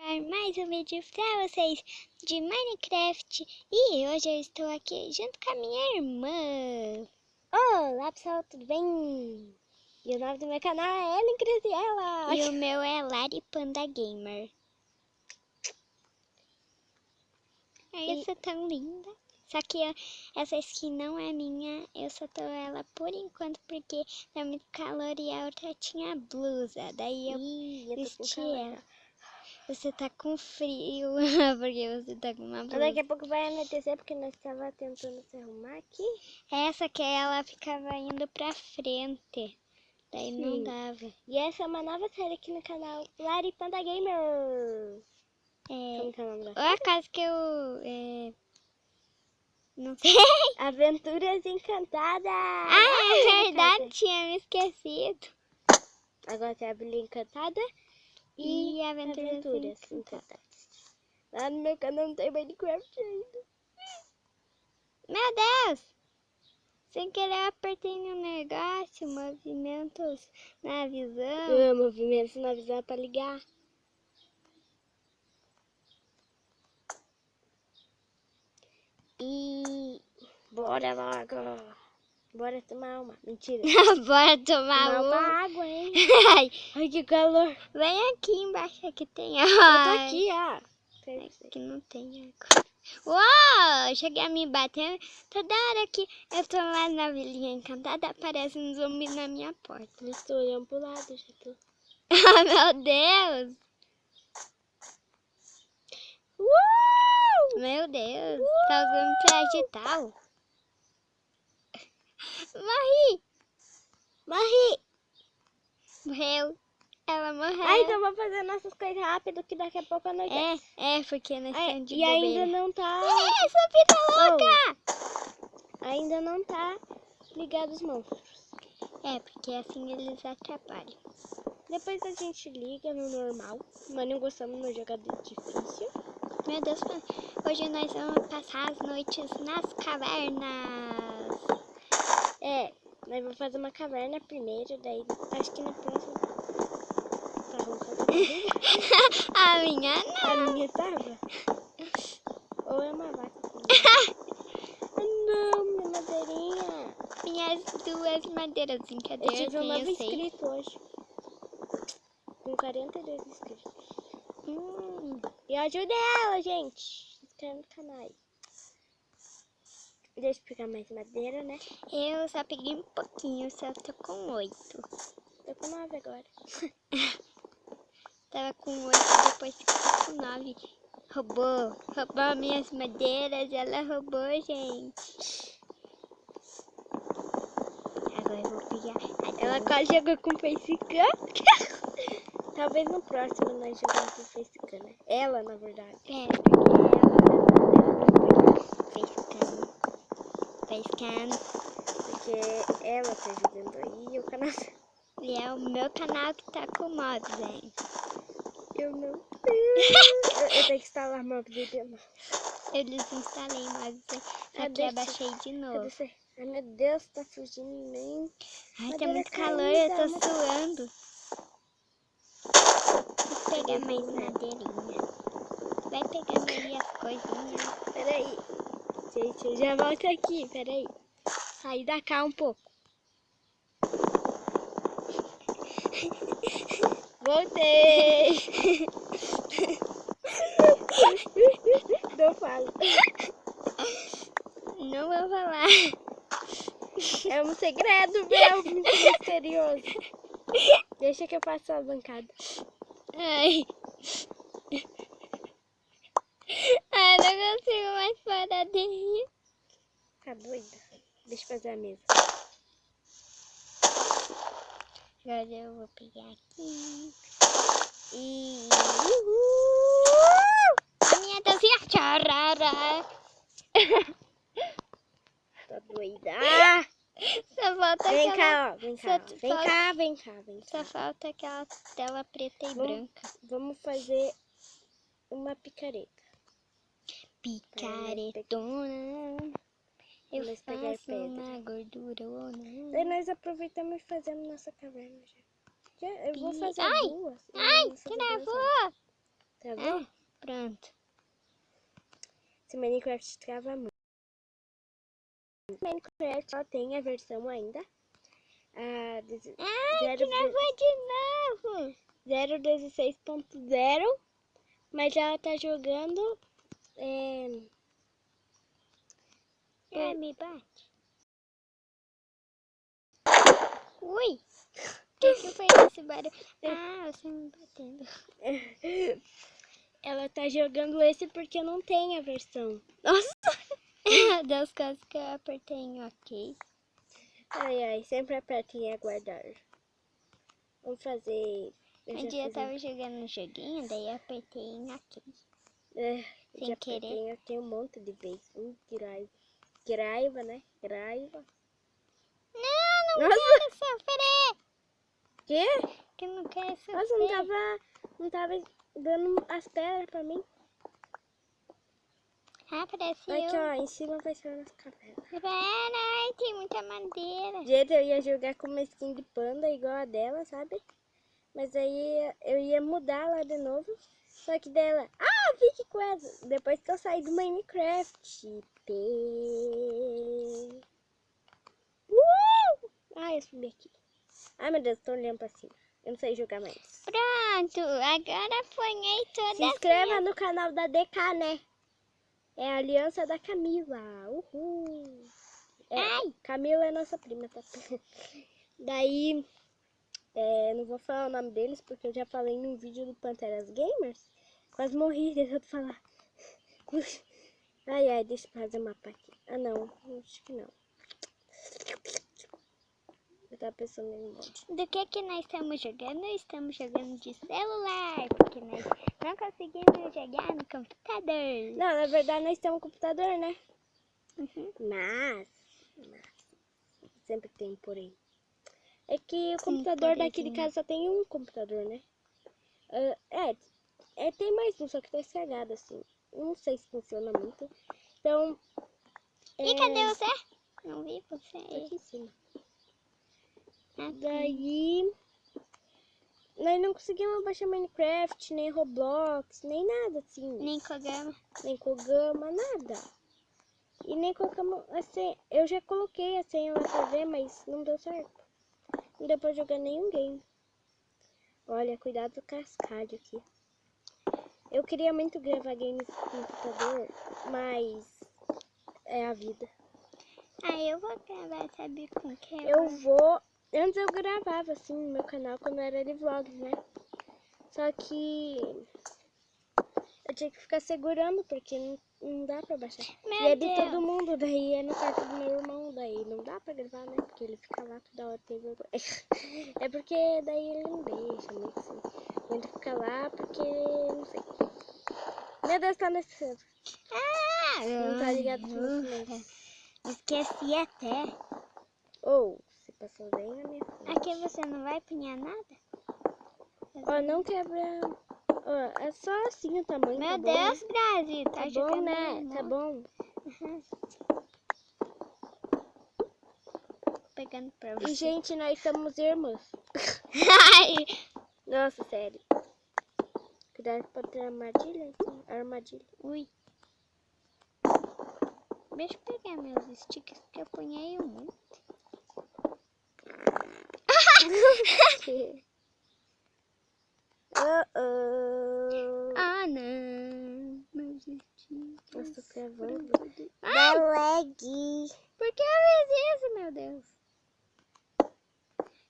Mais um vídeo pra vocês de Minecraft e hoje eu estou aqui junto com a minha irmã. Olá pessoal, tudo bem? E o nome do meu canal é Ellen Crisiela. E o meu é Lari Panda Gamer. Essa tão linda. Só que essa skin não é minha, eu só tô ela por enquanto porque tá muito calor e a outra tinha blusa. Daí eu vesti ela. Você tá com frio, porque você tá com uma blusa. Daqui a pouco vai anoitecer porque nós estávamos tentando se arrumar aqui. Essa que ela ficava indo pra frente, daí Sim. não dava. E essa é uma nova série aqui no canal Lari Panda Gamer. Como que é o nome da Ou a casa que eu... não sei. Aventuras Encantadas. É verdade, tinha me esquecido. Agora tem a Bíblia Encantada e Aventuras Encantadas. Lá no meu canal não tem Minecraft ainda. Meu Deus! Sem querer eu apertei no negócio, movimentos na visão. Movimentos na visão para ligar. E bora logo. Bora tomar uma. Mentira. Bora tomar uma uma. água, hein? Ai, que calor. vem aqui embaixo que tem Eu tô água. aqui, ó. Aqui não tem água. Uau! Cheguei a me bater. Toda hora que eu tô lá na Vilinha Encantada, aparece um zumbi na minha porta. Eu estou olhando pro lado, já tô. Ah, meu Deus! Meu Deus! Tá usando pra agitar. Morri! Morreu. Ela morreu. Ah, então vou fazer nossas coisas rápido que daqui a pouco a noite. É porque nós estamos de E bobeira. ainda não tá. Essa vida louca! Ainda não tá ligado os monstros. É, porque assim eles atrapalham. Depois a gente liga no normal. Mas não gostamos no jogador difícil. Meu Deus, hoje nós vamos passar as noites nas cavernas. Nós vamos fazer uma caverna primeiro, daí acho que no próximo. Tá roncando A minha não. A minha tava? Ou é uma vaca? Não, minha madeirinha. Minhas duas madeiras, brincadeira. Eu tive um novo eu sei. inscrito hoje. Com 42 inscritos. E ajuda ela, gente. Se inscreve no canal aí. Deixa eu pegar mais madeira, né? Eu só peguei um pouquinho, só tô com 8. Tô com 9 agora. Tava com 8, depois ficou com 9. Roubou minhas madeiras, ela roubou, gente. Agora eu vou pegar. Ela quase jogou com facecam. Talvez no próximo nós jogamos com facecam, né? Ela, na verdade. Facecam. Porque ela tá ajudando aí e o canal. E é o meu canal que tá com mods, hein? Eu não. Eu tenho que instalar mods de novo. Eu desinstalei mods, só que abaixei de novo. Ai, meu Deus, tá fugindo de mim. Ai, tá muito calor, eu tô suando. Vou pegar mais madeirinha. Vai pegando aí as coisinhas. Peraí. Gente, eu já volto aqui, peraí. Sair da cá um pouco. Voltei! Não falo. Não vou falar. É um segredo meu, muito misterioso. Deixa que eu passo a bancada. Ai. Ai, não consigo mais parar de rir. Tá doida? Deixa eu fazer a mesa. Agora eu vou pegar aqui. E... A minha dancinha. Tcharará. Tá doida? Só falta Vem aquela... cá, ó. Vem cá. Vem cá. Só falta aquela tela preta e branca. Vamos fazer uma picareta. Picaretona. Eu faço uma gordurona. Daí nós aproveitamos e fazemos nossa caverna já. Eu vou fazer duas. Ai, travou. Travou? Pronto. Esse Minecraft trava muito. Minecraft só tem a versão ainda. Travou de novo. 0.16.0, mas ela tá jogando Me bate. Ui. O que foi esse barulho? Você me batendo. ela tá jogando esse porque não tem a versão. Nossa! Das coisas que eu apertei em OK. Ai, sempre aperta em aguardar. Vamos fazer... Um dia eu tava jogando um joguinho, daí eu apertei em OK. Sem querer. Tem um monte de vezes. Que raiva. Que raiva, né? Que raiva. Não quero sofrer. Quê? Que não quero sofrer. Nossa, não tava dando as pedras pra mim. Parece Aqui, eu. ó, em cima vai ser as cavernas. Ai, tem muita madeira. Gente, eu ia jogar com uma skin de panda igual a dela, sabe? Mas aí eu ia mudar lá de novo. Só que dela... fique com essa. Depois que eu saí do Minecraft. Eu subi aqui. Ai, meu Deus, tô olhando pra cima. Eu não sei jogar mais. Pronto, agora apanhei toda. Se inscreva no canal da DK, né? É a aliança da Camila. Uhul. Camila é nossa prima, tá? Daí, não vou falar o nome deles, porque eu já falei num vídeo do Panteras Gamers. Quase morri de tanto falar. Ai, deixa eu fazer uma mapa aqui. Não, acho que não. Eu tava pensando em mod. Do que nós estamos jogando? Estamos jogando de celular, porque nós não conseguimos jogar no computador. Não, na verdade nós temos um computador, né? Mas sempre tem porém. É que o computador daqui de casa só tem um computador, né? Tem mais um, só que tá estragado assim. Não sei se funciona muito. Então... E cadê você? Não vi você. Tá aqui em cima. Daí... nós não conseguimos baixar Minecraft, nem Roblox, nem nada assim. Nem Kogama. Nem Kogama, nada. E nem colocamos a senha. Eu já coloquei a senha lá pra ver, mas não deu certo. Não deu pra jogar nenhum game. Olha, cuidado do cascalho aqui. Eu queria muito gravar games no computador, mas é a vida. Eu vou gravar, sabe com que? Antes eu gravava assim no meu canal quando era de vlogs, né? Só que eu tinha que ficar segurando porque não dá pra baixar. E é de todo mundo, daí é no quarto do meu irmão, daí não dá pra gravar, né? Porque ele fica lá toda hora, tem vergonha. É porque daí ele não deixa, muito assim. Ele fica lá porque, não sei. Meu Deus, tá nesse centro. Não tá ligado com isso. Esqueci até. Você passou bem na minha frente. Aqui você não vai apanhar nada? Não quebra. É só assim o tamanho. Meu tá Deus, bom, Brasil, tá bom, né? Tá bom. Pegando pra você. E, gente, nós somos irmãos. Nossa, sério. Cuidado pra ter armadilha. Armadilha. Ui. Deixa eu pegar meus stickers que eu apanhei um monte. Não. Meus stickers. Nossa, travando. Dá lag. Por que eu fiz isso, meu Deus?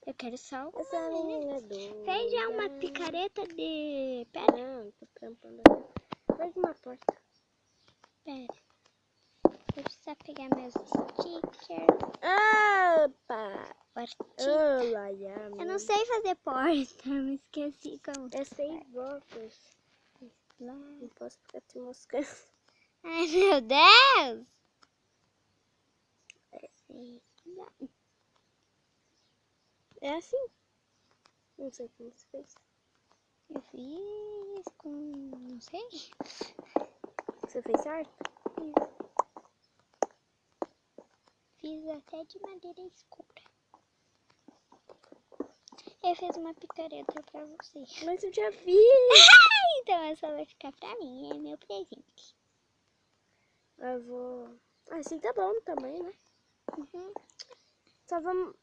Eu quero só uma. Essa menina é doida. Seja uma picareta de pedra. Não, tô trampando. Faz uma porta. Pera. Vou precisar pegar meus stickers. Opa! Olá, eu não sei fazer porta, me esqueci como. Eu sei blocos. Não posso ficar te mostrando. Ai, meu Deus! É assim. Não sei como você fez. Eu fiz com... não sei. Você fez certo? Fiz até de madeira escura. Eu fiz uma picareta pra você. Mas eu já vi. Então essa vai ficar pra mim, é meu presente. Eu vou... Assim tá bom também, né? Uhum.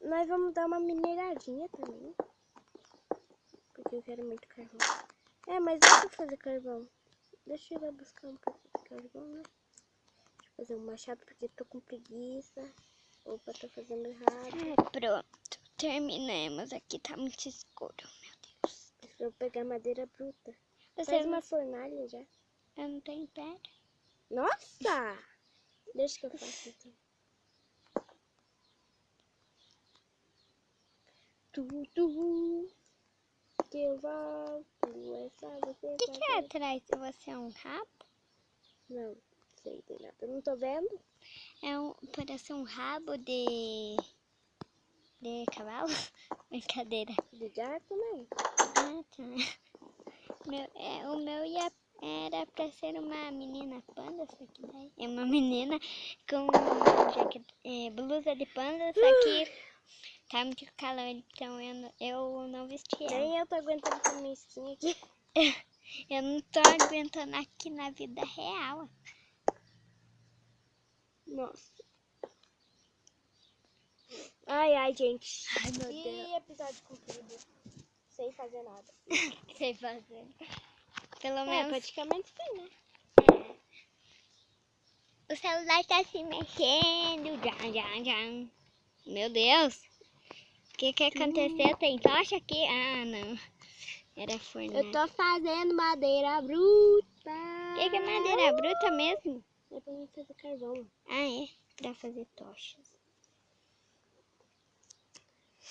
Nós vamos dar uma mineradinha também. Porque eu quero muito carvão. Mas dá pra fazer carvão. Deixa eu ir lá buscar um pouco de carvão, né? Deixa eu fazer um machado porque tô com preguiça. Opa, tô fazendo errado. Pronto, terminamos. Aqui tá muito escuro, meu Deus. Eu vou pegar madeira bruta. Você Faz uma fornalha já. Eu não tenho pedra. Nossa! Deixa que eu faço então. Tudo que eu volto é só você. O que é atrás de você? É um rabo? Não sei de nada. Eu não tô vendo. Parece um rabo de cavalo? Brincadeira. De gato também. Ah, tá. O meu era pra ser uma menina panda, só que daí é uma menina com blusa de panda, só que tá muito calor, então eu não vesti ela. Nem eu tô aguentando essa minha skin aqui. Eu não tô aguentando aqui na vida real. Nossa. Ai, gente. Ai, meu Deus. Que episódio comprido. Sem fazer nada. Sei fazer. Pelo menos praticamente sim, né? o celular tá se mexendo. Já. Meu Deus. O que aconteceu? Tem tocha aqui? Ah, não. Era fornalha. Eu tô fazendo madeira bruta. O que é madeira bruta mesmo? É pra mim fazer carvão. Ah, é? Pra fazer tochas.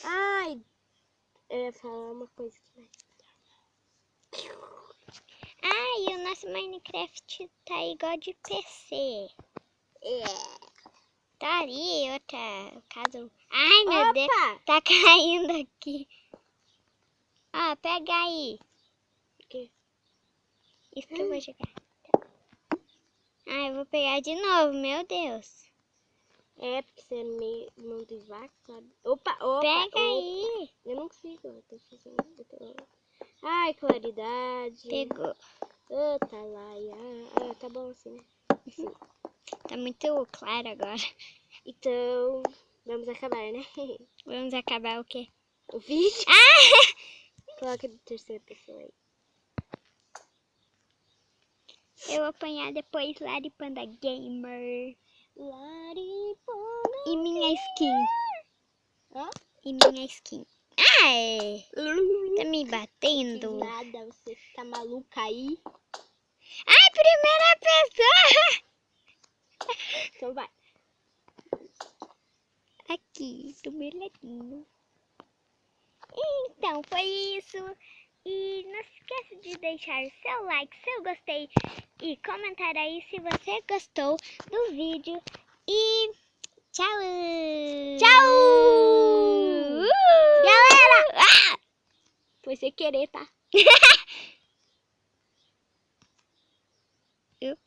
Ai, eu ia falar uma coisa aqui. Ah, e o nosso Minecraft tá igual de PC. Tá ali outra casa. Ai, meu Deus. Tá caindo aqui. Ah, pega aí. O quê? Isso que eu vou jogar. Ah, eu vou pegar de novo, meu Deus. Porque você é meio mão de vaca, sabe? Opa. Pega aí. Eu não consigo, eu tô fazendo. Ai, claridade. Pegou. Tá lá. Tá bom assim, né? Sim. Tá muito claro agora. Então, vamos acabar, né? Vamos acabar o quê? O vídeo. Ah! Coloca de terceira pessoa aí. Eu vou apanhar depois Laripanda Gamer. Laripanda. E minha skin. Hã? E minha skin. Ai! Tá me batendo. Não fiz nada, você tá maluca aí? Ai, primeira pessoa! Então vai. Aqui, do meu ladinho. Então, foi isso. E não se esqueça de deixar o seu like, seu gostei e comentar aí se você gostou do vídeo. E tchau! Tchau! Galera! Foi sem querer, tá?